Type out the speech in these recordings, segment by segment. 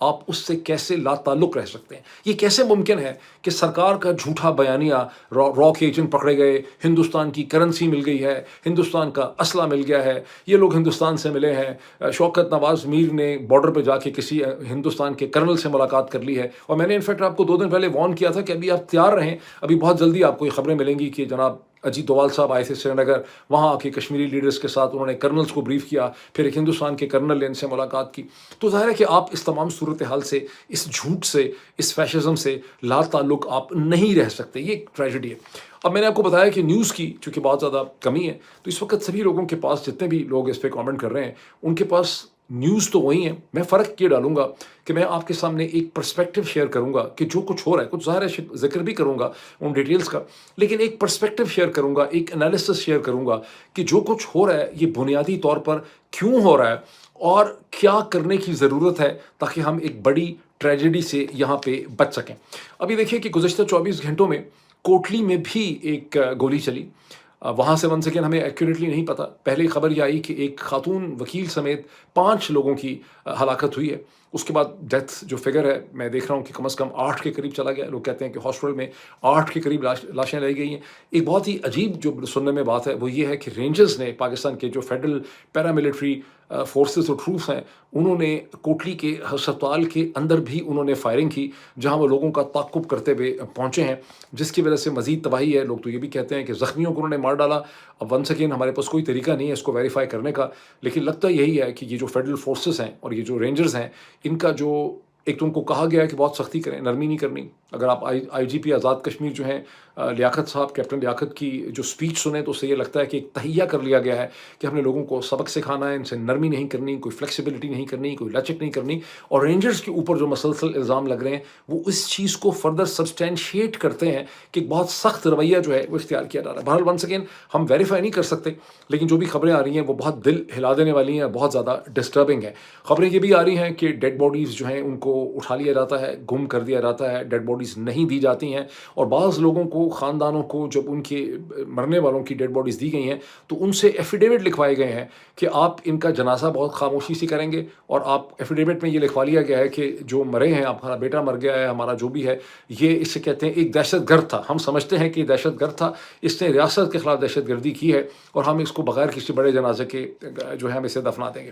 آپ اس سے کیسے لا تعلق رہ سکتے ہیں؟ یہ کیسے ممکن ہے کہ سرکار کا جھوٹا بیانیہ، راک ایجنٹ پکڑے گئے، ہندوستان کی کرنسی مل گئی ہے، ہندوستان کا اسلحہ مل گیا ہے، یہ لوگ ہندوستان سے ملے ہیں، شوکت نواز میر نے بارڈر پہ جا کے کسی ہندوستان کے کرنل سے ملاقات کر لی ہے، اور میں نے انفیکٹ آپ کو 2 دن پہلے وارن کیا تھا کہ ابھی آپ تیار رہیں، ابھی بہت جلدی آپ کو یہ خبریں ملیں گی کہ جناب اجیت دوال صاحب آئے تھے سری نگر، وہاں آ کے کشمیری لیڈرز کے ساتھ انہوں نے کرنلز کو بریف کیا، پھر ایک ہندوستان کے کرنل نے ان سے ملاقات کی. تو ظاہر ہے کہ آپ اس تمام صورتحال سے، اس جھوٹ سے، اس فیشزم سے لا تعلق آپ نہیں رہ سکتے. یہ ایک ٹریجڈی ہے. اب میں نے آپ کو بتایا کہ نیوز کی چونکہ بہت زیادہ کمی ہے، تو اس وقت سبھی لوگوں کے پاس، جتنے بھی لوگ اس پہ کامنٹ کر رہے ہیں، ان کے پاس نیوز تو وہی ہیں. میں فرق یہ ڈالوں گا کہ میں آپ کے سامنے ایک پرسپیکٹو شیئر کروں گا کہ جو کچھ ہو رہا ہے، کچھ ظاہر ہے ذکر بھی کروں گا ان ڈیٹیلز کا، لیکن ایک پرسپیکٹو شیئر کروں گا، ایک انالیسس شیئر کروں گا کہ جو کچھ ہو رہا ہے یہ بنیادی طور پر کیوں ہو رہا ہے اور کیا کرنے کی ضرورت ہے تاکہ ہم ایک بڑی ٹریجڈی سے یہاں پہ بچ سکیں. ابھی دیکھیے کہ گزشتہ 24 گھنٹوں میں کوٹلی میں بھی ایک گولی چلی. وہاں سے ونس اگین ہمیں ایکوریٹلی نہیں پتا. پہلے خبر یہ آئی کہ ایک خاتون وکیل سمیت 5 لوگوں کی ہلاکت ہوئی ہے. اس کے بعد ڈیتھ جو فگر ہے میں دیکھ رہا ہوں کہ کم از کم 8 کے قریب چلا گیا. لوگ کہتے ہیں کہ ہاسپٹل میں 8 کے قریب لاشیں لائی گئی ہیں. ایک بہت ہی عجیب جو سننے میں بات ہے وہ یہ ہے کہ رینجرز نے، پاکستان کے جو فیڈرل پیراملٹری فورسز اور ٹروپس ہیں، انہوں نے کوٹلی کے ہسپتال کے اندر بھی انہوں نے فائرنگ کی، جہاں وہ لوگوں کا تعاقب کرتے ہوئے پہنچے ہیں، جس کی وجہ سے مزید تباہی ہے. لوگ تو یہ بھی کہتے ہیں کہ زخمیوں کو انہوں نے مار ڈالا. اب ونس اگین ہمارے پاس کوئی طریقہ نہیں ہے اس کو ویریفائی کرنے کا، لیکن لگتا یہی ہے کہ یہ جو فیڈرل فورسز ہیں اور یہ جو رینجرز ہیں، ان کا جو ایک تو ان کو کہا گیا ہے کہ بہت سختی کریں، نرمی نہیں کرنی. اگر آپ آئی جی پی آزاد کشمیر جو ہیں لیاقت صاحب، کیپٹن لیاقت کی جو سپیچ سنیں تو اس سے یہ لگتا ہے کہ ایک تہیہ کر لیا گیا ہے کہ ہم نے لوگوں کو سبق سکھانا ہے، ان سے نرمی نہیں کرنی، کوئی فلیکسیبلٹی نہیں کرنی، کوئی لچک نہیں کرنی. اور رینجرز کے اوپر جو مسلسل الزام لگ رہے ہیں وہ اس چیز کو فردر سبسٹینشیٹ کرتے ہیں کہ ایک بہت سخت رویہ جو ہے وہ اختیار کیا جا رہا ہے. بہرحال ونس اگین ہم ویریفائی نہیں کر سکتے، لیکن جو بھی خبریں آ رہی ہیں وہ بہت دل ہلا دینے والی ہیں، بہت زیادہ ڈسٹربنگ ہیں. خبریں یہ بھی آ رہی ہیں کہ ڈیڈ باڈیز جو ہیں ان کو اٹھا لیا جاتا ہے، گم کر دیا جاتا ہے، ڈیڈ باڈیز نہیں دی جاتی ہیں. اور بعض لوگوں کو، خاندانوں کو، جب ان کے مرنے والوں کی ڈیڈ باڈیز دی گئی ہیں تو ان سے ایفیڈیوٹ لکھوائے گئے ہیں کہ آپ ان کا جنازہ بہت خاموشی سے کریں گے. اور آپ ایفیڈیوٹ میں یہ لکھوا لیا گیا ہے کہ جو مرے ہیں، ہمارا بیٹا مر گیا ہے، ہمارا جو بھی ہے، یہ اس سے کہتے ہیں ایک دہشت گرد تھا. ہم سمجھتے ہیں کہ یہ دہشت گرد تھا، اس نے ریاست کے خلاف دہشت گردی کی ہے اور ہم اس کو بغیر کسی بڑے جنازے کے جو ہے ہم اسے دفنا دیں گے.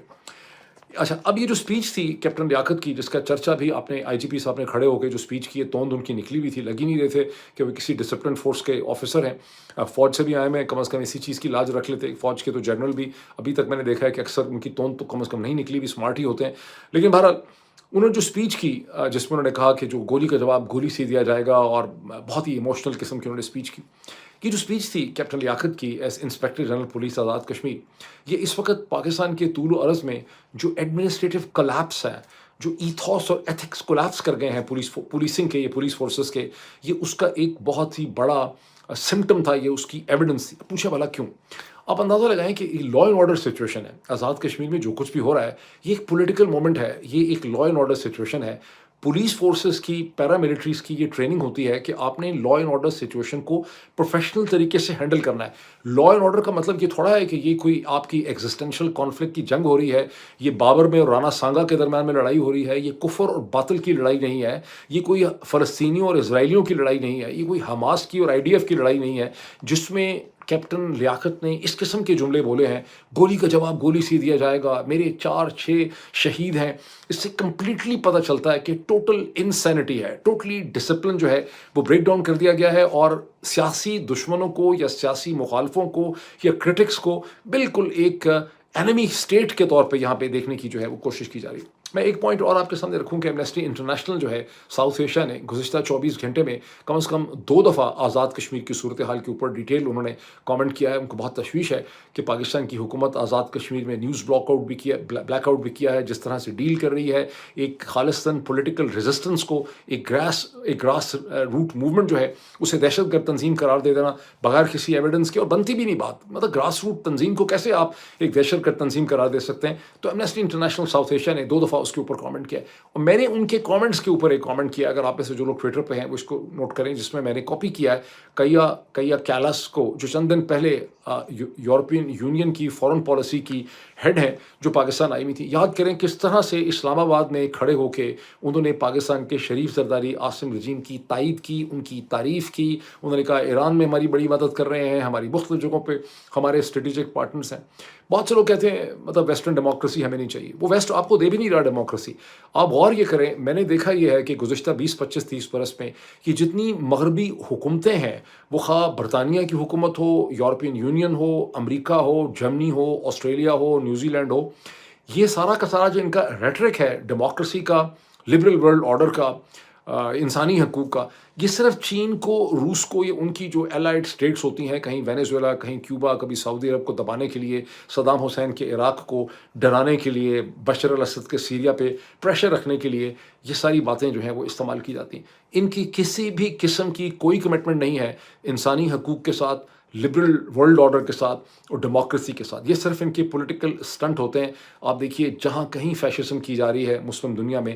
اچھا، اب یہ جو سپیچ تھی کیپٹن لیاقت کی، جس کا چرچہ بھی آپ نے آئی جی پی صاحب نے کھڑے ہو کے جو سپیچ کی ہے، توند ان کی نکلی ہوئی تھی، لگ ہی نہیں رہے تھے کہ وہ کسی ڈسپلن فورس کے آفیسر ہیں. فوج سے بھی آئے میں کم از کم اسی چیز کی لاج رکھ لیتے. فوج کے تو جنرل بھی ابھی تک میں نے دیکھا ہے کہ اکثر ان کی توند تو کم از کم نہیں نکلی، بھی اسمارٹ ہی ہوتے ہیں. لیکن بہرحال انہوں نے جو سپیچ کی، جس میں انہوں نے کہا کہ جو گولی کا جواب گولی سے دیا جائے گا، اور بہت ہی ایموشنل قسم کی انہوں نے سپیچ کی. یہ جو سپیچ تھی کیپٹن لیاقت کی as inspector general police Azad Kashmir, یہ اس وقت پاکستان کے طول و عرض میں جو ایڈمنسٹریٹو کلیپس ہے، جو ایتھوس اور ایتھکس کولیپس کر گئے ہیں پولیسنگ کے، یہ پولیس فورسز کے، یہ اس کا ایک بہت ہی بڑا سمٹم تھا، یہ اس کی ایویڈنس تھی. پوچھا بھلا کیوں؟ آپ اندازہ لگائیں کہ یہ لا اینڈ آرڈر سچویشن ہے. آزاد کشمیر میں جو کچھ بھی ہو رہا ہے یہ ایک پولیٹیکل مومنٹ ہے، یہ ایک لا اینڈ آرڈر سچویشن ہے. پولیس فورسز کی، پیراملٹریز کی یہ ٹریننگ ہوتی ہے کہ آپ نے لا اینڈ آرڈر سچویشن کو پروفیشنل طریقے سے ہینڈل کرنا ہے. لا اینڈ آرڈر کا مطلب یہ تھوڑا ہے کہ یہ کوئی آپ کی ایگزسٹینشل کانفلکٹ کی جنگ ہو رہی ہے، یہ بابر میں اور رانا سانگا کے درمیان میں لڑائی ہو رہی ہے، یہ کفر اور باطل کی لڑائی نہیں ہے، یہ کوئی فلسطینیوں اور اسرائیلیوں کی لڑائی نہیں ہے، یہ کوئی حماس کی اور آئی ڈی ایف کی لڑائی نہیں ہے جس میں کیپٹن لیاقت نے اس قسم کے جملے بولے ہیں، گولی کا جواب گولی سے دیا جائے گا، میرے 4-6 شہید ہیں. اس سے کمپلیٹلی پتہ چلتا ہے کہ ٹوٹل انسینٹی ہے، ٹوٹلی ڈسپلن جو ہے وہ بریک ڈاؤن کر دیا گیا ہے، اور سیاسی دشمنوں کو یا سیاسی مخالفوں کو یا کرٹکس کو بالکل ایک اینمی اسٹیٹ کے طور پہ یہاں پہ دیکھنے کی جو ہے وہ کوشش کی جا رہی ہے. میں ایک پوائنٹ اور آپ کے سامنے رکھوں کہ ایمنسٹی انٹرنیشنل جو ہے ساؤتھ ایشیا نے گزشتہ 24 گھنٹے میں کم از کم 2 دفعہ آزاد کشمیر کی صورتحال کے اوپر ڈیٹیل انہوں نے کامنٹ کیا ہے. ان کو بہت تشویش ہے کہ پاکستان کی حکومت آزاد کشمیر میں نیوز بلیک آؤٹ بھی کیا ہے، جس طرح سے ڈیل کر رہی ہے ایک خالصتاً پولیٹیکل ریزسٹنس کو، ایک گراس روٹ موومنٹ جو ہے اسے دہشت گرد تنظیم قرار دے دینا بغیر کسی ایویڈنس کے. اور بنتی بھی نہیں بات، مطلب گراس روٹ تنظیم کو کیسے آپ ایک دہشت گرد تنظیم قرار دے سکتے ہیں؟ تو ایمنسٹی انٹرنیشنل ساؤتھ ایشیا نے 2 دفعہ اس کے اوپر کامنٹ کیا ہے، اور میں نے ان کے کامنٹس کے اوپر ایک کامنٹ کیا. اگر آپ میں سے جو لوگ ٹویٹر پہ ہیں وہ اس کو نوٹ کریں، جس میں میں نے کاپی کیا ہے کیا کیلاس کو، جو چند دن پہلے یورپین یونین کی فورن پالیسی کی ہیڈ ہیں، جو پاکستان آئی ہوئی تھی. یاد کریں کس طرح سے اسلام آباد میں کھڑے ہو کے انہوں نے پاکستان کے شریف زرداری عاصم رجیم کی تائید کی، ان کی تعریف کی. انہوں نے کہا ایران میں ہماری بڑی مدد کر رہے ہیں، ہماری مختلف جگہوں پہ ہمارے اسٹریٹجک پارٹنرز ہیں. بہت سے لوگ کہتے ہیں مطلب ویسٹرن ڈیموکریسی ہمیں نہیں چاہیے. وہ ویسٹ آپ کو دے بھی نہیں رہا ڈیموکریسی. آپ غور یہ کریں، میں نے دیکھا یہ ہے کہ گزشتہ 20 25 30 برس میں کہ جتنی مغربی حکومتیں ہیں، وہ خواہ برطانیہ کی حکومت ہو، یورپین یونین ہو، امریکہ ہو، جرمنی ہو، آسٹریلیا ہو، نیوزی لینڈ ہو، یہ سارا کا سارا جو ان کا ریٹرک ہے ڈیموکریسی کا، لبرل ورلڈ آرڈر کا، انسانی حقوق کا، یہ صرف چین کو، روس کو، یہ ان کی جو الائڈ اسٹیٹس ہوتی ہیں، کہیں وینیزویلا، کہیں کیوبا، کبھی سعودی عرب کو دبانے کے لیے، صدام حسین کے عراق کو ڈرانے کے لیے، بشر الاسد کے سیریا پہ پریشر رکھنے کے لیے، یہ ساری باتیں جو ہیں وہ استعمال کی جاتی ہیں. ان کی کسی بھی قسم کی کوئی کمٹمنٹ نہیں ہے انسانی حقوق کے ساتھ، لبرل ورلڈ آرڈر کے ساتھ اور ڈیموکریسی کے ساتھ. یہ صرف ان کے پولیٹیکل سٹنٹ ہوتے ہیں. آپ دیکھیے جہاں کہیں فیشزم کی جا رہی ہے مسلم دنیا میں،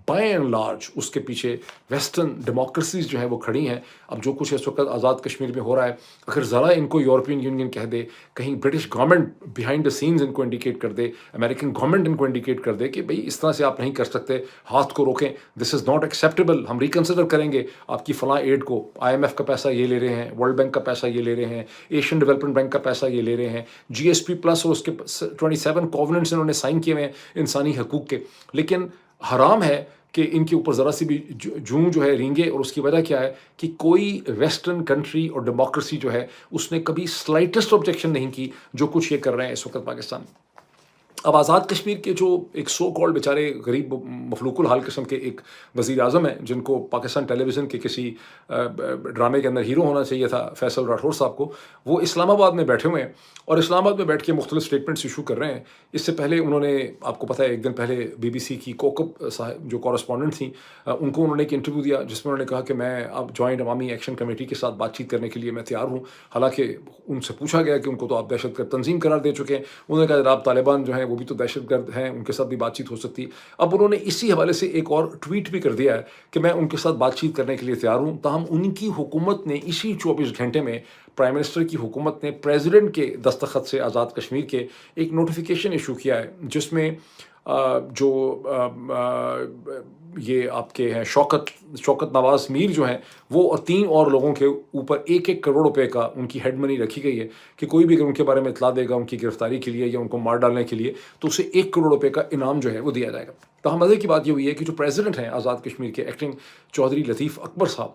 بائی اینڈ لارج اس کے پیچھے ویسٹرن ڈیموکریسیز جو ہیں وہ کھڑی ہیں. اب جو کچھ اس وقت آزاد کشمیر میں ہو رہا ہے، اگر ذرا ان کو یورپین یونین کہہ دے، کہیں British government behind the scenes ان کو انڈیکیٹ کر دے، امریکن گورنمنٹ ان کو انڈیکیٹ کر دے کہ بھئی اس طرح سے آپ نہیں کر سکتے، ہاتھ کو روکیں، دس از ناٹ ایکسیپٹیبل، ہم ریکنسیڈر کریں گے آپ کی فلاں ایڈ کو، آئی ایم ایف کا پیسہ یہ لے رہے ہیں، ورلڈ بینک کا پیسہ یہ لے رہے ہیں، ایشین ڈیولپمنٹ بینک کا پیسہ یہ لے رہے ہیں، جی ایس پی پلس اور اس کے 27 کووننٹس انہوں نے سائن کیے ہوئے ہیں انسانی حقوق کے. لیکن حرام ہے کہ ان کے اوپر ذرا سی بھی جوں جو ہے رینگے. اور اس کی وجہ کیا ہے کہ کوئی ویسٹرن کنٹری اور ڈیموکریسی جو ہے اس نے کبھی سلائٹسٹ آبجیکشن نہیں کی جو کچھ یہ کر رہے ہیں اس وقت پاکستان میں. اب آزاد کشمیر کے جو ایک سو کالڈ بیچارے غریب مفلوق الحال قسم کے ایک وزیر اعظم ہیں، جن کو پاکستان ٹیلی ویژن کے کسی ڈرامے کے اندر ہیرو ہونا چاہیے تھا، فیصل راٹھور صاحب کو، وہ اسلام آباد میں بیٹھے ہوئے ہیں اور اسلام آباد میں بیٹھ کے مختلف اسٹیٹمنٹس ایشو کر رہے ہیں. اس سے پہلے انہوں نے، آپ کو پتہ ہے، ایک دن پہلے بی بی سی کی کوکب صاحب جو کورسپونڈنٹ تھیں، ان کو انہوں نے ایک انٹرویو دیا جس میں انہوں نے کہا کہ میں اب جوائنٹ عوامی ایکشن کمیٹی کے ساتھ بات چیت کرنے کے لیے میں تیار ہوں. حالانکہ ان سے پوچھا گیا کہ ان کو تو آپ دہشت گرد تنظیم قرار دے چکے ہیں. انہوں نے کہا جناب طالبان جو ہیں وہ بھی تو دہشت گرد ہیں، ان کے ساتھ بھی بات چیت ہو سکتی. اب انہوں نے اسی حوالے سے ایک اور ٹویٹ بھی کر دیا ہے کہ میں ان کے ساتھ بات چیت کرنے کے لیے تیار ہوں. تاہم ان کی حکومت نے اسی 24 گھنٹے میں، پرائم منسٹر کی حکومت نے پریزیڈنٹ کے دستخط سے آزاد کشمیر کے ایک نوٹیفیکیشن ایشو کیا ہے، جس میں جو یہ آپ کے ہیں شوکت نواز میر جو ہیں، وہ اور 3 اور لوگوں کے اوپر 1-1 کروڑ روپے کا ان کی ہیڈ منی رکھی گئی ہے کہ کوئی بھی اگر ان کے بارے میں اطلاع دے گا ان کی گرفتاری کے لیے یا ان کو مار ڈالنے کے لیے تو اسے 1 کروڑ روپے کا انعام جو ہے وہ دیا جائے گا. تاہم مزے کی بات یہ ہوئی ہے کہ جو پریزیڈنٹ ہیں آزاد کشمیر کے ایکٹنگ چودھری لطیف اکبر صاحب،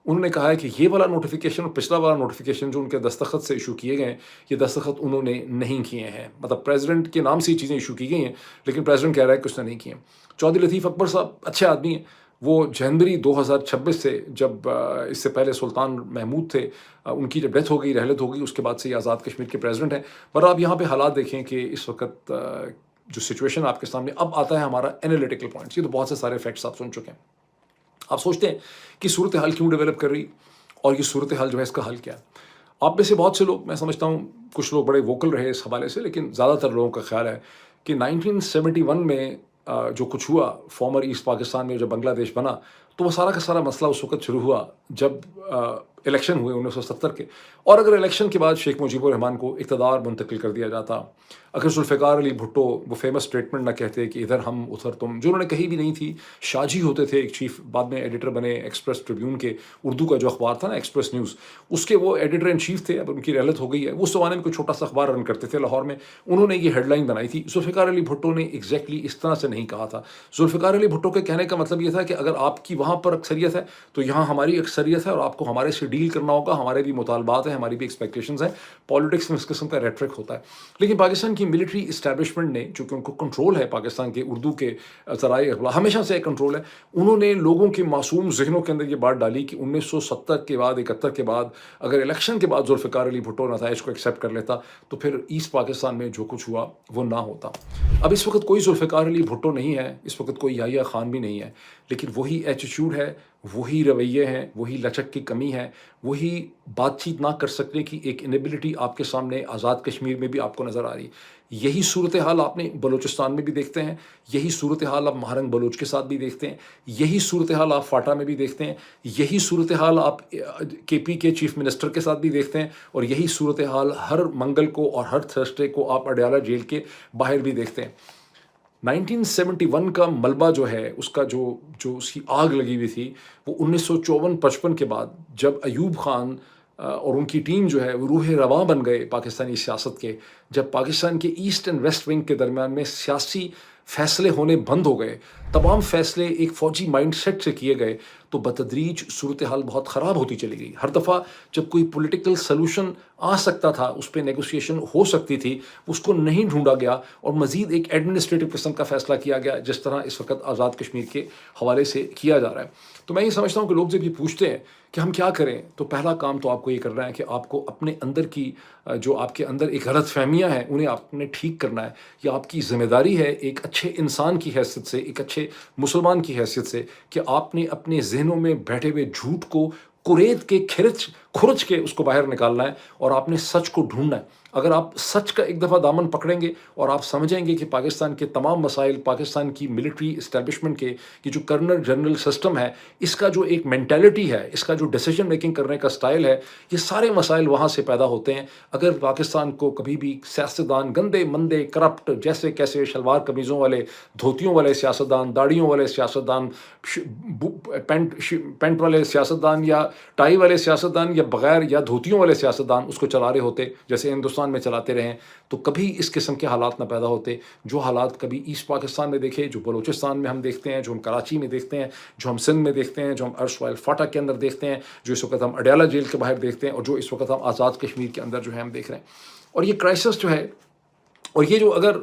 انہوں نے کہا ہے کہ یہ والا نوٹیفیکیشن اور پچھلا والا نوٹیفیکیشن جو ان کے دستخط سے ایشو کیے گئے ہیں، یہ دستخط انہوں نے نہیں کیے ہیں. مطلب پریزیڈنٹ کے نام سے یہ چیزیں ایشو کی گئی ہیں لیکن پریزیڈنٹ کہہ رہا ہے کہ اس نے نہیں کیے ہیں. چودھری لطیف اکبر صاحب اچھے آدمی ہیں. وہ جنوری 2026 سے، جب اس سے پہلے سلطان محمود تھے، ان کی جب ڈیتھ ہو گئی، رحلت ہو گئی، اس کے بعد سے یہ آزاد کشمیر کے پریزیڈنٹ ہیں. پر آپ یہاں پہ حالات دیکھیں کہ اس وقت جو سچویشن آپ کے سامنے اب آتا ہے ہمارا انالیٹیکل پوائنٹس. یہ تو بہت سے سارے فیکٹس آپ سن چکے ہیں. آپ سوچتے ہیں کہ صورتحال کیوں ڈیولپ کر رہی اور یہ صورتحال جو ہے اس کا حل کیا ہے. آپ میں سے بہت سے لوگ، میں سمجھتا ہوں کچھ لوگ بڑے ووکل رہے اس حوالے سے، لیکن زیادہ تر لوگوں کا خیال ہے کہ 1971 میں جو کچھ ہوا فارمر ایسٹ پاکستان میں، جب بنگلہ دیش بنا، تو وہ سارا کا سارا مسئلہ اس وقت شروع ہوا جب الیکشن ہوئے 1970 کے. اور اگر الیکشن کے بعد شیخ مجیب الرحمان کو اقتدار منتقل کر دیا جاتا، اگر ذوالفقار علی بھٹو وہ فیمس اسٹیٹمنٹ نہ کہتے کہ ادھر ہم ادھر تم، جو انہوں نے کہی بھی نہیں تھی. شاہ جی ہوتے تھے ایک چیف، بعد میں ایڈیٹر بنے ایکسپریس ٹریبیون کے، اردو کا جو اخبار تھا نا ایکسپریس نیوز، اس کے وہ ایڈیٹر ان چیف تھے. اب ان کی رحلت ہو گئی ہے. وہ اس زمانے میں کوئی چھوٹا سا اخبار رن کرتے تھے لاہور میں. انہوں نے یہ ہیڈ لائن بنائی تھی. ذوالفقار علی بھٹو نے ایگزیکٹلی اس طرح سے نہیں کہا تھا. ذوالفقار علی بھٹو کے کہنے کا مطلب یہ تھا کہ اگر آپ کی وہاں پر اکثریت ہے تو یہاں ہماری اکثریت ہے اور آپ کو ہمارے سے ڈیل کرنا ہوگا، ہمارے بھی مطالبات ہیں، ہماری بھی ایکسپیکٹیشنز ہیں. پالیٹکس میں اس قسم کا ریٹرک ہوتا ہے. لیکن پاکستان کی ملٹری اسٹیبلشمنٹ نے، چونکہ ان کو کنٹرول ہے پاکستان کے اردو کے ذرائع ابلاغ، ہمیشہ سے ایک کنٹرول ہے، انہوں نے لوگوں کے معصوم ذہنوں کے اندر یہ بات ڈالی کہ 1970 کے بعد، 71 کے بعد، اگر الیکشن کے بعد ذوالفقار علی بھٹو نتائج کو ایکسیپٹ کر لیتا تو پھر ایسٹ پاکستان میں جو کچھ ہوا وہ نہ ہوتا. اب اس وقت کوئی ذوالفقار علی بھٹو نہیں ہے، اس وقت کوئی یحییٰ خان بھی نہیں ہے، لیکن وہی ایٹیٹیوڈ ہے، وہی رویے ہیں، وہی لچک کی کمی ہے، وہی بات چیت نہ کر سکنے کی ایک انیبلٹی آپ کے سامنے آزاد کشمیر میں بھی آپ کو نظر آ رہی ہے۔ یہی صورتحال آپ نے بلوچستان میں بھی دیکھتے ہیں، یہی صورتحال آپ مہرنگ بلوچ کے ساتھ بھی دیکھتے ہیں، یہی صورتحال آپ فاٹا میں بھی دیکھتے ہیں، یہی صورتحال آپ کے پی کے چیف منسٹر کے ساتھ بھی دیکھتے ہیں، اور یہی صورتحال ہر منگل کو اور ہر تھرسڈے کو آپ اڈیالہ جیل کے باہر بھی دیکھتے ہیں۔ 1971 کا ملبہ جو ہے، اس کا جو اس کی آگ لگی ہوئی تھی، وہ 1954-55 کے بعد جب ایوب خان اور ان کی ٹیم جو ہے وہ روح رواں بن گئے پاکستانی سیاست کے، جب پاکستان کے ایسٹ اینڈ ویسٹ ونگ کے درمیان میں سیاسی فیصلے ہونے بند ہو گئے، تمام فیصلے ایک فوجی مائنڈ سیٹ سے کیے گئے، تو بتدریج صورتحال بہت خراب ہوتی چلی گئی۔ ہر دفعہ جب کوئی پولیٹیکل سلوشن آ سکتا تھا، اس پہ نیگوسیشن ہو سکتی تھی، اس کو نہیں ڈھونڈا گیا اور مزید ایک ایڈمنسٹریٹو قسم کا فیصلہ کیا گیا، جس طرح اس وقت آزاد کشمیر کے حوالے سے کیا جا رہا ہے۔ تو میں یہ سمجھتا ہوں کہ لوگ جب یہ پوچھتے ہیں کہ ہم کیا کریں، تو پہلا کام تو آپ کو یہ کرنا ہے کہ آپ کو اپنے اندر کی جو آپ کے اندر ایک غلط فہمیاں ہیں، انہیں آپ نے ٹھیک کرنا ہے۔ یہ آپ کی ذمہ داری ہے ایک اچھے انسان کی حیثیت سے، ایک اچھے مسلمان کی حیثیت سے، کہ آپ نے اپنے ذہنوں میں بیٹھے ہوئے جھوٹ کو کریت کے کھرچ کے اس کو باہر نکالنا ہے، اور آپ نے سچ کو ڈھونڈنا ہے۔ اگر آپ سچ کا ایک دفعہ دامن پکڑیں گے اور آپ سمجھیں گے کہ پاکستان کے تمام مسائل، پاکستان کی ملٹری اسٹیبلشمنٹ کے یہ جو کرنل جنرل سسٹم ہے، اس کا جو ایک مینٹیلٹی ہے، اس کا جو ڈیسیجن میکنگ کرنے کا سٹائل ہے، یہ سارے مسائل وہاں سے پیدا ہوتے ہیں۔ اگر پاکستان کو کبھی بھی سیاستدان گندے مندے کرپٹ جیسے کیسے شلوار قمیضوں والے، دھوتیوں والے سیاستدان، داڑھیوں والے سیاستدان، پینٹ والے سیاستدان یا ٹائی والے سیاستدان یا بغیر یا دھوتیوں والے سیاستدان اس کو چلا رہے ہوتے جیسے ہندوستان میں چلاتے رہے، تو کبھی اس قسم کے حالات نہ پیدا ہوتے جو حالات کبھی ایسٹ پاکستان میں دیکھے، جو بلوچستان میں ہم دیکھتے ہیں، جو ہم کراچی میں دیکھتے ہیں، جو ہم سندھ میں دیکھتے ہیں، جو ہم ارسوائل فاٹا کے اندر دیکھتے ہیں، جو اس وقت ہم اڈیالہ جیل کے باہر دیکھتے ہیں، اور جو اس وقت ہم آزاد کشمیر کے اندر جو ہے ہم دیکھ رہے ہیں۔ اور یہ کرائسس جو ہے، اور یہ جو اگر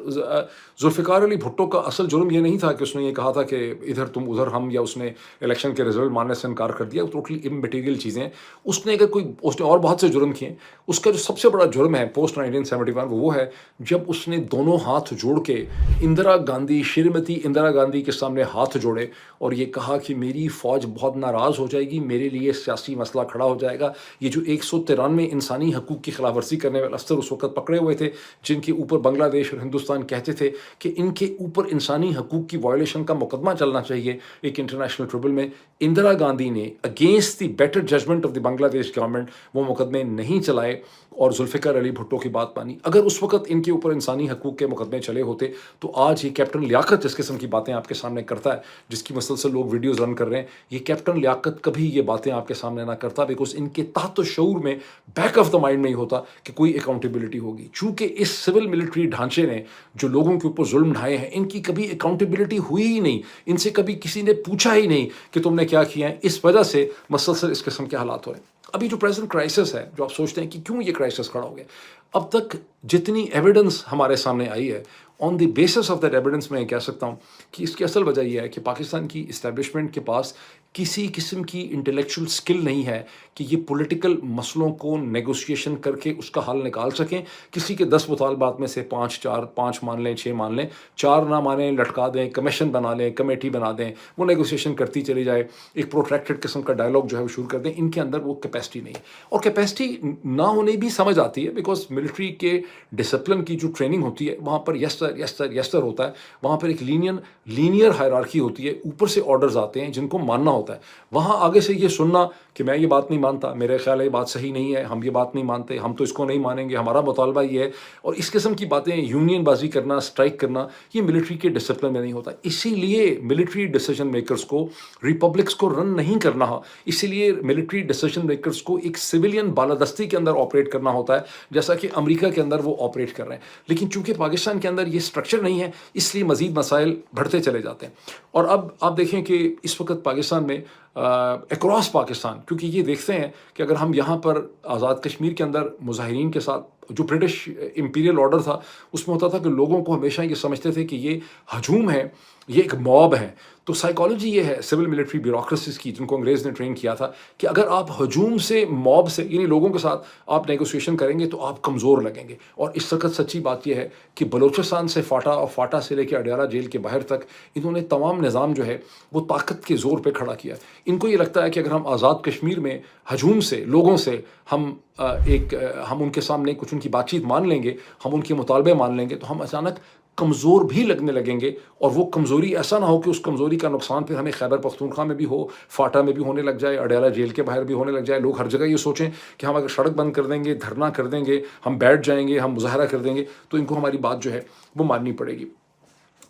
ذوالفقار علی بھٹو کا اصل جرم یہ نہیں تھا کہ اس نے یہ کہا تھا کہ ادھر تم ادھر ہم، یا اس نے الیکشن کے رزلٹ ماننے سے انکار کر دیا، وہ ٹوٹلی اممیٹیریل چیزیں ہیں۔ اس نے اور بہت سے جرم کیے، اس کا جو سب سے بڑا جرم ہے پوسٹ 1971 وہ ہے جب اس نے دونوں ہاتھ جوڑ کے اندرا گاندھی، شریمتی اندرا گاندھی کے سامنے ہاتھ جوڑے اور یہ کہا کہ میری فوج بہت ناراض ہو جائے گی، میرے لیے سیاسی مسئلہ کھڑا ہو جائے گا۔ یہ جو 193 انسانی حقوق کی خلاف ورزی کرنے والے افسر اس وقت پکڑے ہوئے تھے، جن کے اوپر بنگلہ دیش اور ہندوستان کہتے تھے کہ ان کے اوپر انسانی حقوق کی وائلیشن کا مقدمہ چلنا چاہیے ایک انٹرنیشنل ٹریبل میں، اندرا گاندھی نے against the better judgment of the Bangladesh government وہ مقدمے نہیں چلائے اور ذوالفقار علی بھٹو کی بات مانی۔ اگر اس وقت ان کے اوپر انسانی حقوق کے مقدمے چلے ہوتے تو آج یہ کیپٹن لیاقت جس قسم کی باتیں آپ کے سامنے کرتا ہے، جس کی مسلسل لوگ ویڈیوز رن کر رہے ہیں، یہ کیپٹن لیاقت کبھی یہ باتیں آپ کے سامنے نہ کرتا، بیکاز ان کے تحت شعور میں بیک آف دا مائنڈ میں ہی ہوتا کہ کوئی اکاؤنٹیبلٹی ہوگی۔ چونکہ اس سول ملٹری ڈھانچے نے جو لوگوں کے اوپر ظلم ڈھائے ہیں، ان کی کبھی اکاؤنٹیبلٹی ہوئی ہی نہیں، ان سے کبھی کسی نے پوچھا ہی نہیں کہ تم نے کیا کیا ہے۔ اس وجہ سے مسلسل اس قسم کے حالات ہو رہے ہیں۔ ابھی جو پریزنٹ کرائسس ہے، جو آپ سوچتے ہیں کہ کیوں یہ کرائسس کھڑا ہو گیا، اب تک جتنی ایویڈنس ہمارے سامنے آئی ہے، on the basis of that evidence میں کہہ سکتا ہوں کہ اس کی اصل وجہ یہ ہے کہ پاکستان کی اسٹیبلشمنٹ کے پاس کسی قسم کی انٹلیکچوئل سکل نہیں ہے کہ یہ پولیٹیکل مسئلوں کو نیگوسیشن کر کے اس کا حل نکال سکیں۔ کسی کے 10 مطالبات میں سے 5 مان لیں، 6 مان لیں، 4 نہ مانیں لٹکا دیں، کمیشن بنا لیں، کمیٹی بنا دیں، وہ نیگوسیشن کرتی چلی جائے، ایک پروٹریکٹڈ قسم کا ڈائلاگ جو ہے وہ شروع کر دیں۔ ان کے اندر وہ کیپیسٹی نہیں ہے، اور کیپیسٹی نہ ہونے بھی سمجھ آتی ہے، بیکاز ملٹری کے ڈسپلن کی جو ٹریننگ ہوتی ہے وہاں پر یستر ہوتا ہے، وہاں پر ایک لینئر ہائرارکی ہوتی ہے، اوپر سے آرڈرز آتے ہیں جن کو ماننا ہوتا ہے۔ وہاں آگے سے یہ سننا کہ میں یہ بات نہیں مانتا، میرے خیال ہے یہ بات صحیح نہیں ہے، ہم یہ بات نہیں مانتے، ہم تو اس کو نہیں مانیں گے، ہمارا مطالبہ یہ ہے، اور اس قسم کی باتیں، یونین بازی کرنا، اسٹرائک کرنا، یہ ملٹری کے ڈسپلن میں نہیں ہوتا۔ اسی لیے ملٹری ڈیسیجن میکرز کو ریپبلکس کو رن نہیں کرنا، اسی لیے ملٹری ڈیسیجن میکرز کو ایک سویلین بالادستی کے اندر آپریٹ کرنا ہوتا ہے، جیسا کہ امریکہ کے اندر وہ آپریٹ کر رہے ہیں۔ لیکن چونکہ پاکستان کے اندر یہ اسٹرکچر نہیں ہے، اس لیے مزید مسائل بڑھتے چلے جاتے ہیں۔ اور اب آپ دیکھیں کہ اس وقت پاکستان میں اکراس پاکستان، کیونکہ یہ دیکھتے ہیں کہ اگر ہم یہاں پر آزاد کشمیر کے اندر مظاہرین کے ساتھ، جو برٹش امپیریل آرڈر تھا اس میں ہوتا تھا کہ لوگوں کو ہمیشہ یہ سمجھتے تھے کہ یہ ہجوم ہے، یہ ایک موب ہے۔ تو سائیکالوجی یہ ہے سول ملٹری بیوروکریسیز کی، جن کو انگریز نے ٹرین کیا تھا، کہ اگر آپ ہجوم سے، موب سے، یعنی لوگوں کے ساتھ آپ نیگوسیشن کریں گے تو آپ کمزور لگیں گے۔ اور اس وقت سچی بات یہ ہے کہ بلوچستان سے فاٹا اور فاٹا سے لے کے اڈیالہ جیل کے باہر تک انہوں نے تمام نظام جو ہے وہ طاقت کے زور پہ کھڑا کیا۔ ان کو یہ لگتا ہے کہ اگر ہم آزاد کشمیر میں ہجوم سے لوگوں سے ہم ہم ان کے سامنے کچھ ان کی بات چیت مان لیں گے، ہم ان کے مطالبے مان لیں گے، تو ہم اچانک کمزور بھی لگنے لگیں گے، اور وہ کمزوری ایسا نہ ہو کہ اس کمزوری کا نقصان پھر ہمیں خیبر پختونخوا میں بھی ہو، فاٹا میں بھی ہونے لگ جائے، اڈیالہ جیل کے باہر بھی ہونے لگ جائے، لوگ ہر جگہ یہ سوچیں کہ ہم اگر سڑک بند کر دیں گے، دھرنا کر دیں گے، ہم بیٹھ جائیں گے، ہم مظاہرہ کر دیں گے، تو ان کو ہماری بات جو ہے وہ ماننی پڑے گی۔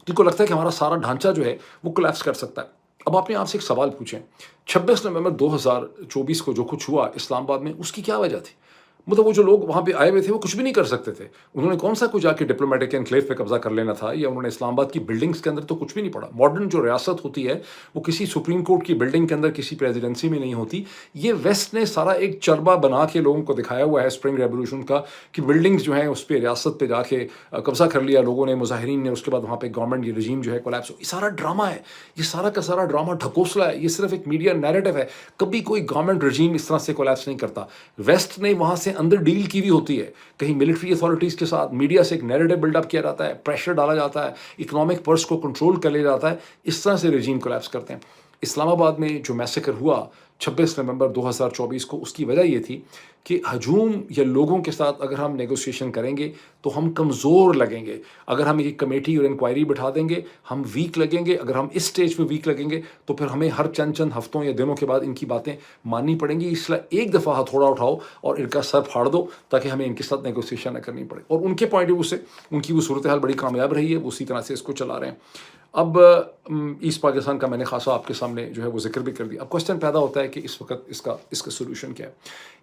ان کو لگتا ہے کہ ہمارا سارا ڈھانچہ جو ہے وہ کولیپس کر سکتا ہے۔ اب آپ نے آپ سے ایک سوال پوچھیں، 26 نومبر 2024 کو جو کچھ ہوا اسلام آباد میں، اس کی کیا وجہ تھی؟ مطلب وہ جو لوگ وہاں پہ آئے ہوئے تھے وہ کچھ بھی نہیں کر سکتے تھے، انہوں نے کون سا کوئی جا کے ڈپلومیٹک انکلیو پہ قبضہ کر لینا تھا، یا انہوں نے اسلام آباد کی بلڈنگز کے اندر تو کچھ بھی نہیں پڑا۔ ماڈرن جو ریاست ہوتی ہے وہ کسی سپریم کورٹ کی بلڈنگ کے اندر، کسی پریزیڈنسی میں نہیں ہوتی۔ یہ ویسٹ نے سارا ایک چربہ بنا کے لوگوں کو دکھایا ہوا ہے اسپرنگ ریولوشن کا، کہ بلڈنگز جو ہیں اس پہ ریاست پہ جا کے قبضہ کر لیا لوگوں نے، مظاہرین نے، اس کے بعد وہاں پہ گورنمنٹ یہ رجیم جو ہے کولیپس ہو۔ یہ سارا ڈرامہ ہے، یہ سارا کا سارا ڈرامہ ڈھکوسلا ہے، یہ صرف ایک میڈیا نیریٹو ہے۔ کبھی کوئی گورنمنٹ رجیم اس طرح سے کولیپس نہیں کرتا۔ ویسٹ نے وہاں سے اندر ڈیل کی ہوئی ہوتی ہے، کہیں ملٹری اتھارٹیز کے ساتھ، میڈیا سے ایک نیریٹو بلڈ اپ کیا جاتا ہے، پریشر ڈالا جاتا ہے، اکنامک پرس کو کنٹرول کر لیا جاتا ہے، اس طرح سے رجیم کولیپس کرتے ہیں۔ اسلام آباد میں جو میسیکر ہوا 26 نومبر 2024 کو، اس کی وجہ یہ تھی کہ ہجوم یا لوگوں کے ساتھ اگر ہم نیگوسیشن کریں گے تو ہم کمزور لگیں گے، اگر ہم ایک کمیٹی اور انکوائری بٹھا دیں گے ہم ویک لگیں گے، اگر ہم اس سٹیج پہ ویک لگیں گے تو پھر ہمیں ہر چند ہفتوں یا دنوں کے بعد ان کی باتیں ماننی پڑیں گی۔ اس لیے ایک دفعہ ہتھوڑا اٹھاؤ اور ان کا سر پھاڑ دو تاکہ ہمیں ان کے ساتھ نیگوسیشن نہ کرنی پڑے۔ اور ان کے پوائنٹ آف ویو سے ان کی وہ صورتحال بڑی کامیاب رہی ہے، وہ اسی طرح سے اس کو چلا رہے ہیں۔ اب ایسٹ پاکستان کا میں نے خاصا آپ کے سامنے جو ہے وہ ذکر بھی کر دیا۔ اب کوشچن پیدا ہوتا ہے کہ اس وقت اس کا سولوشن کیا ہے؟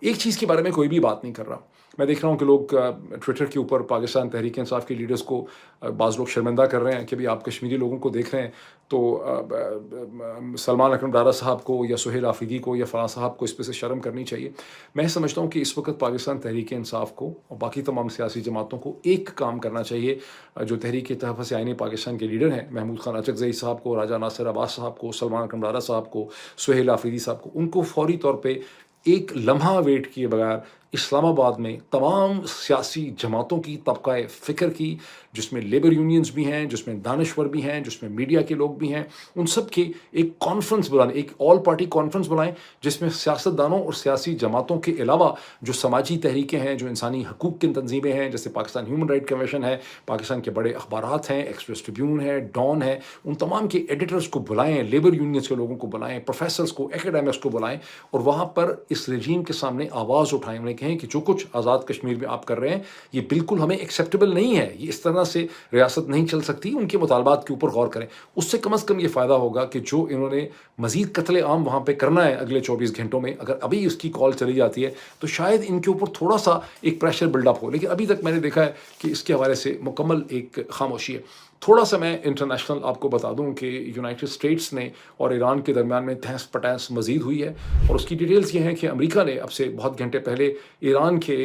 ایک چیز کے بارے میں کوئی بھی بات نہیں کر رہا۔ میں دیکھ رہا ہوں کہ لوگ ٹویٹر کے اوپر پاکستان تحریک انصاف کے لیڈرز کو بعض لوگ شرمندہ کر رہے ہیں کہ بھی آپ کشمیری لوگوں کو دیکھ رہے ہیں تو سلمان اکرم ڈارا صاحب کو یا سہیل آفریدی کو یا فلاں صاحب کو اس پہ سے شرم کرنی چاہیے۔ میں سمجھتا ہوں کہ اس وقت پاکستان تحریک انصاف کو اور باقی تمام سیاسی جماعتوں کو ایک کام کرنا چاہیے۔ جو تحریک تحفظ آئین پاکستان کے لیڈر ہیں، محمود خان اچکزئی صاحب کو، راجہ ناصر عباس صاحب کو، سلمان اکرم ڈارا صاحب کو، سہیل آفریدی صاحب کو، ان کو فوری طور پہ ایک لمحہ ویٹ کیے بغیر اسلام آباد میں تمام سیاسی جماعتوں کی، طبقہ فکر کی، جس میں لیبر یونینز بھی ہیں، جس میں دانشور بھی ہیں، جس میں میڈیا کے لوگ بھی ہیں، ان سب کی ایک کانفرنس بلائیں، ایک آل پارٹی کانفرنس بلائیں، جس میں سیاستدانوں اور سیاسی جماعتوں کے علاوہ جو سماجی تحریکیں ہیں، جو انسانی حقوق کی تنظیمیں ہیں، جیسے پاکستان ہیومن رائٹ کمیشن ہے، پاکستان کے بڑے اخبارات ہیں، ایکسپریس ٹریبیون ہے، ڈان ہے، ان تمام کے ایڈیٹرز کو بلائیں، لیبر یونینز کے لوگوں کو بلائیں، پروفیسرز کو، ایکیڈیمکس کو بلائیں، اور وہاں پر اس رجیم کے سامنے آواز اٹھائیں، انہیں کہیں کہ جو کچھ آزاد کشمیر میں آپ کر رہے ہیں یہ بالکل ہمیں ایکسیپٹیبل نہیں ہے، یہ اس طرح سے ریاست نہیں چل سکتی۔ ان کے مطالبات کے اوپر غور کریں، اس سے کم از کم یہ فائدہ ہوگا کہ جو انہوں نے مزید قتل عام وہاں پہ کرنا ہے اگلے 24 گھنٹوں میں، اگر ابھی اس کی کال چلی جاتی ہے تو شاید ان کے اوپر تھوڑا سا ایک پریشر بلڈ اپ ہو، لیکن ابھی تک میں نے دیکھا ہے کہ اس کے حوالے سے مکمل ایک خاموشی ہے۔ تھوڑا سا میں انٹرنیشنل آپ کو بتا دوں کہ یونائٹڈ اسٹیٹس نے اور ایران کے درمیان میں تہس پٹیس مزید ہوئی ہے، اور اس کی ڈیٹیلز یہ ہیں کہ امریکہ نے اب سے بہت گھنٹے پہلے ایران کے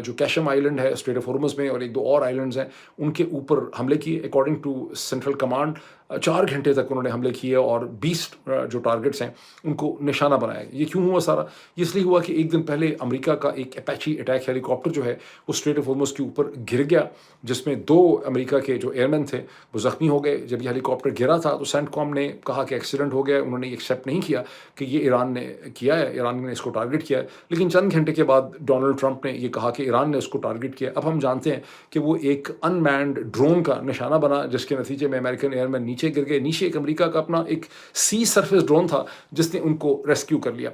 جو کیشم آئلینڈ ہے اسٹریٹ آف ہورمز میں، اور ایک دو اور آئلینڈز ہیں، ان کے اوپر حملے کیے۔ اکارڈنگ ٹو سینٹرل کمانڈ 4 گھنٹے تک انہوں نے حملے کیے اور 20 جو ٹارگٹس ہیں ان کو نشانہ بنایا۔ یہ کیوں ہوا سارا؟ یہ اس لیے ہوا کہ ایک دن پہلے امریکہ کا ایک اپیچی اٹیک ہیلی کاپٹر جو ہے وہ اسٹریٹ آف ہورمز کے اوپر گر گیا، جس میں 2 امریکہ کے جو ایئرمین تھے وہ زخمی ہو گئے۔ جب یہ ہیلی کاپٹر گرا تھا تو سینٹ کام نے کہا کہ ایکسیڈنٹ ہو گیا، انہوں نے ایکسیپٹ نہیں کیا کہ یہ ایران نے کیا ہے، ایران نے اس کو ٹارگٹ کیا ہے۔ لیکن چند گھنٹے کے بعد ڈونلڈ ٹرمپ نے یہ کہا کہ ایران نے اس کو ٹارگٹ کیا۔ اب ہم جانتے ہیں کہ وہ ایک ان مینڈ ڈرون کا نشانہ بنا، جس کے نتیجے میں امریکن ایئرمین نیچے گر گئے۔ نیچے ایک امریکہ کا اپنا ایک سی سرفیس ڈرون تھا جس نے ان کو ریسکیو کر لیا۔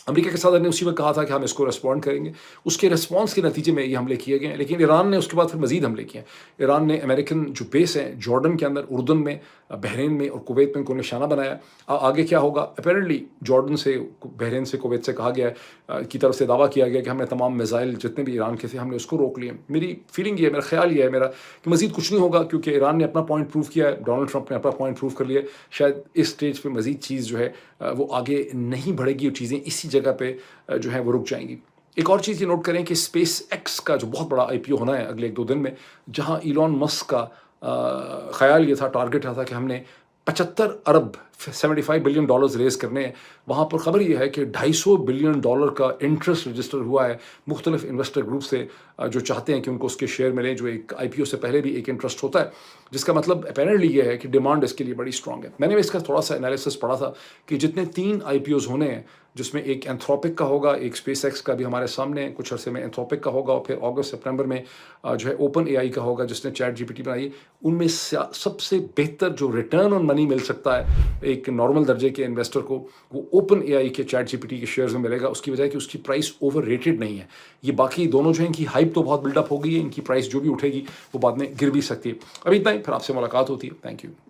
امریکہ کے صدر نے اسی وقت کہا تھا کہ ہم اس کو ریسپونڈ کریں گے، اس کے ریسپانس کے نتیجے میں یہ حملے کیے گئے ہیں۔ لیکن ایران نے اس کے بعد پھر مزید حملے کیے ہیں۔ ایران نے امریکن جو بیس ہیں جارڈن کے اندر، اردن میں، بحرین میں اور کویت میں ان کو نشانہ بنایا۔ آگے کیا ہوگا؟ اپیرنٹلی جارڈن سے، بحرین سے، کویت سے کہا گیا ہے، کی طرف سے دعویٰ کیا گیا کہ ہم نے تمام میزائل جتنے بھی ایران کے تھے ہم نے اس کو روک لیے۔ میری فیلنگ یہ ہے، میرا خیال یہ ہے میرا کہ مزید کچھ نہیں ہوگا، کیونکہ ایران نے اپنا پوائنٹ پروف کیا ہے، ڈونلڈ ٹرمپ نے اپنا پوائنٹ پروف کر لیا۔ شاید اس سٹیج پہ مزید چیز جو ہے وہ آگے نہیں بڑھے گی، اور چیزیں اسی جگہ پہ جو ہے وہ رک جائیں گی۔ ایک اور چیز یہ نوٹ کریں کہ اسپیس ایکس کا جو بہت بڑا IPO ہونا ہے اگلے 1-2 دن میں، جہاں ایلون مسک کا خیال یہ تھا، ٹارگٹ تھا کہ ہم نے 75 ارب $75 بلین ریز کرنے ہیں. وہاں پر خبر یہ ہے کہ $250 بلین کا انٹرسٹ رجسٹر ہوا ہے مختلف انویسٹر گروپ سے جو چاہتے ہیں کہ ان کو اس کے شیئر ملیں, جو ایک آئی پی او سے پہلے بھی ایک انٹرسٹ ہوتا ہے, جس کا مطلب اپیرنٹلی یہ ہے کہ ڈیمانڈ اس کے لیے بڑی اسٹرانگ ہے. میں نے اس کا تھوڑا سا انالیسس پڑھا تھا کہ جتنے 3 آئی پی اوز ہونے ہیں, جس میں ایک اینتھروپک کا ہوگا, ایک اسپیس ایکس کا بھی ہمارے سامنے ہے, کچھ عرصے میں اینتھروپک کا ہوگا, اور پھر اگست سپٹمبر میں جو ہے اوپن اے آئی کا ہوگا جس نے چیٹ جی پی ٹی بنائی. ان میں سب سے بہتر جو ریٹرن آن منی مل سکتا ہے ایک نارمل درجے کے انویسٹر کو, وہ اوپن اے آئی کے چیٹ جی پی ٹی کے شیئرز میں ملے گا, اس کی وجہ کہ اس کی پرائس اوور ریٹڈ نہیں ہے. یہ باقی دونوں جو ہیں ان کی ہائپ تو بہت بلڈ اپ ہو گئی ہے, ان کی پرائس جو بھی اٹھے گی وہ بعد میں گر بھی سکتی ہے. ابھی اتنا ہی, پھر آپ سے ملاقات ہوتی ہے. Thank you.